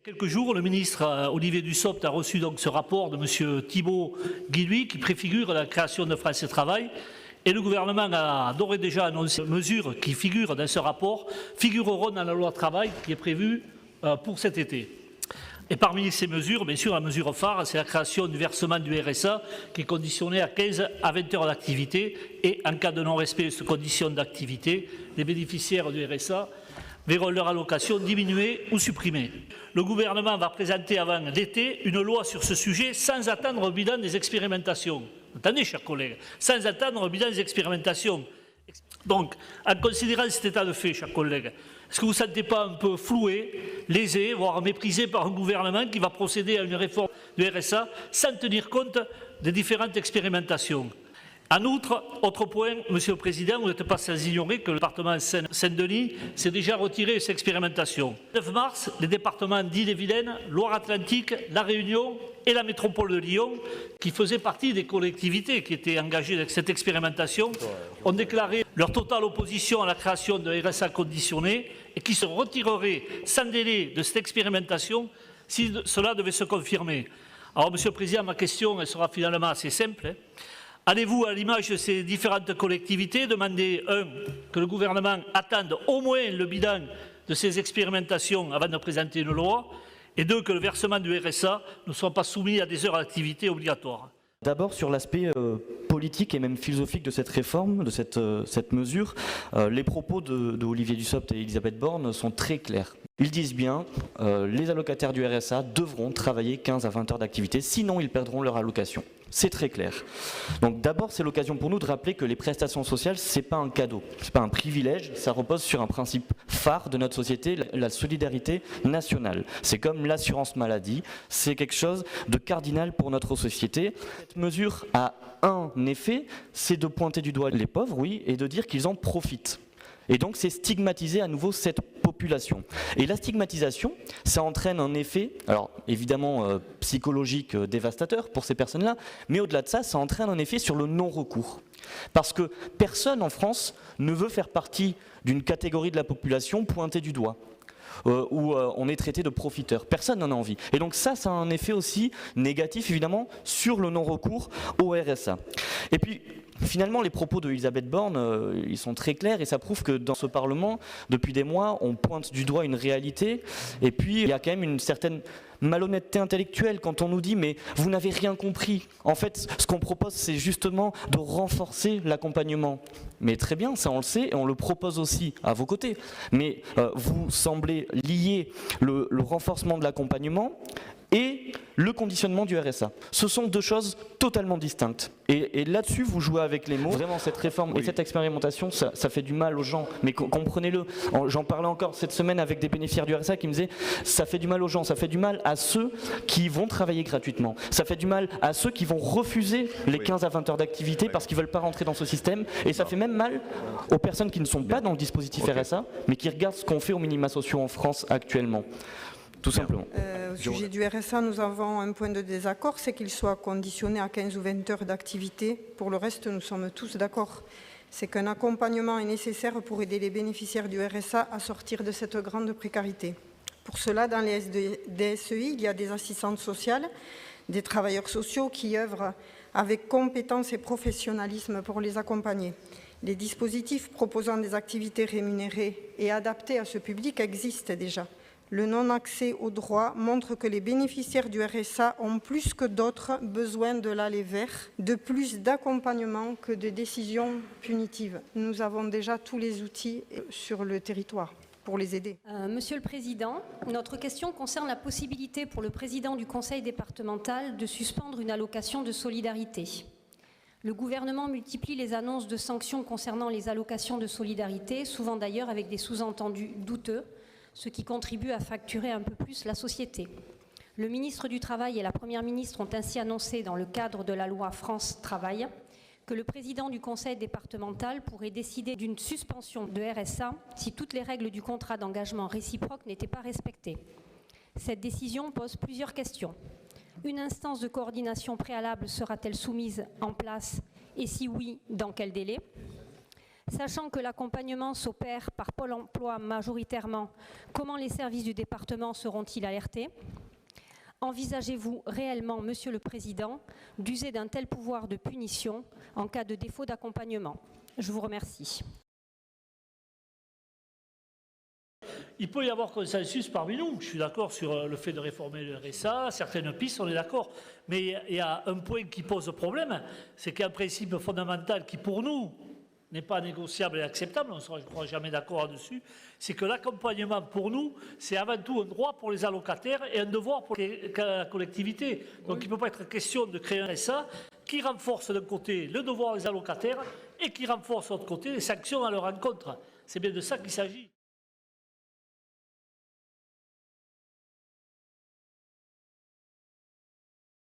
Quelques jours, le ministre Olivier Dussopt a reçu donc ce rapport de M. Thibault Guilluy qui préfigure la création de France Travail. Et le gouvernement a d'ores et déjà annoncé que les mesures qui figurent dans ce rapport figureront dans la loi travail qui est prévue pour cet été. Et parmi ces mesures, bien sûr, la mesure phare, c'est la création du versement du RSA qui est conditionné à 15 à 20 heures d'activité. Et en cas de non-respect de cette condition d'activité, les bénéficiaires du RSA verront leur allocation diminuée ou supprimée. Le gouvernement va présenter avant l'été une loi sur ce sujet sans attendre le bilan des expérimentations. Attendez, chers collègues, sans attendre le bilan des expérimentations. Donc, en considérant cet état de fait, chers collègues, est-ce que vous ne vous sentez pas un peu floué, lésé, voire méprisé par un gouvernement qui va procéder à une réforme du RSA sans tenir compte des différentes expérimentations? En outre, autre point, Monsieur le Président, vous n'êtes pas sans ignorer que le département Saint-Denis s'est déjà retiré de cette expérimentation. Le 9 mars, les départements d'Ille-et-Vilaine, Loire-Atlantique, La Réunion et la métropole de Lyon, qui faisaient partie des collectivités qui étaient engagées dans cette expérimentation, ont déclaré leur totale opposition à la création de RSA conditionné et qui se retireraient sans délai de cette expérimentation si cela devait se confirmer. Alors, Monsieur le Président, ma question elle sera finalement assez simple. Allez-vous, à l'image de ces différentes collectivités, demander, que le gouvernement attende au moins le bilan de ces expérimentations avant de présenter une loi, et deux, que le versement du RSA ne soit pas soumis à des heures d'activité obligatoires? D'abord sur l'aspect politique et même philosophique de cette réforme, de cette mesure, les propos de Olivier Dussopt et Elisabeth Borne sont très clairs. Ils disent bien les allocataires du RSA devront travailler 15 à 20 heures d'activité, sinon ils perdront leur allocation. C'est très clair. Donc d'abord, c'est l'occasion pour nous de rappeler que les prestations sociales, ce n'est pas un cadeau, ce n'est pas un privilège, ça repose sur un principe phare de notre société, la solidarité nationale. C'est comme l'assurance maladie, c'est quelque chose de cardinal pour notre société. Cette mesure a un effet, c'est de pointer du doigt les pauvres, oui, et de dire qu'ils en profitent. Et donc c'est stigmatiser à nouveau cette population. Et la stigmatisation, ça entraîne un effet, alors évidemment psychologique dévastateur pour ces personnes-là, mais au-delà de ça, ça entraîne un effet sur le non-recours. Parce que personne en France ne veut faire partie d'une catégorie de la population pointée du doigt. Où on est traité de profiteur. Personne n'en a envie. Et donc ça a un effet aussi négatif, évidemment, sur le non-recours au RSA. Et puis, finalement, les propos de Elisabeth Borne, ils sont très clairs et ça prouve que dans ce Parlement, depuis des mois, on pointe du doigt une réalité. Et puis, il y a quand même une certaine malhonnêteté intellectuelle quand on nous dit « mais vous n'avez rien compris ». En fait, ce qu'on propose, c'est justement de renforcer l'accompagnement. Mais très bien, ça on le sait et on le propose aussi à vos côtés. Mais vous semblez lier le renforcement de l'accompagnement et le conditionnement du RSA. Ce sont deux choses totalement distinctes. Et là-dessus, vous jouez avec les mots. Vraiment, cette réforme et cette expérimentation, ça fait du mal aux gens. Mais comprenez-le. J'en parlais encore cette semaine avec des bénéficiaires du RSA qui me disaient ça fait du mal aux gens, ça fait du mal à ceux qui vont travailler gratuitement. Ça fait du mal à ceux qui vont refuser les 15 à 20 heures d'activité parce qu'ils ne veulent pas rentrer dans ce système. Et ça fait même mal aux personnes qui ne sont pas dans le dispositif RSA, mais qui regardent ce qu'on fait aux minima sociaux en France actuellement. Tout simplement. Au sujet du RSA, nous avons un point de désaccord, c'est qu'il soit conditionné à 15 ou 20 heures d'activité. Pour le reste, nous sommes tous d'accord. C'est qu'un accompagnement est nécessaire pour aider les bénéficiaires du RSA à sortir de cette grande précarité. Pour cela, dans les DSEI, il y a des assistantes sociales, des travailleurs sociaux qui œuvrent avec compétence et professionnalisme pour les accompagner. Les dispositifs proposant des activités rémunérées et adaptées à ce public existent déjà. Le non-accès aux droits montre que les bénéficiaires du RSA ont plus que d'autres besoin de l'aller vers, de plus d'accompagnement que de décisions punitives. Nous avons déjà tous les outils sur le territoire pour les aider. Monsieur le Président, notre question concerne la possibilité pour le président du conseil départemental de suspendre une allocation de solidarité. Le gouvernement multiplie les annonces de sanctions concernant les allocations de solidarité, souvent d'ailleurs avec des sous-entendus douteux, ce qui contribue à fracturer un peu plus la société. Le ministre du Travail et la Première ministre ont ainsi annoncé dans le cadre de la loi France Travail que le président du conseil départemental pourrait décider d'une suspension de RSA si toutes les règles du contrat d'engagement réciproque n'étaient pas respectées. Cette décision pose plusieurs questions. Une instance de coordination préalable sera-t-elle soumise en place et si oui, dans quel délai ? Sachant que l'accompagnement s'opère par Pôle emploi majoritairement, comment les services du département seront-ils alertés? Envisagez-vous réellement, Monsieur le Président, d'user d'un tel pouvoir de punition en cas de défaut d'accompagnement? Je vous remercie. Il peut y avoir consensus parmi nous. Je suis d'accord sur le fait de réformer le RSA, certaines pistes, on est d'accord. Mais il y a un point qui pose problème, c'est qu'il y a un principe fondamental qui, pour nous, n'est pas négociable et acceptable, on ne sera, je crois, jamais d'accord là-dessus, c'est que l'accompagnement, pour nous, c'est avant tout un droit pour les allocataires et un devoir pour la collectivité. Donc il ne peut pas être question de créer un RSA qui renforce d'un côté le devoir des allocataires et qui renforce de l'autre côté les sanctions à leur encontre. C'est bien de ça qu'il s'agit.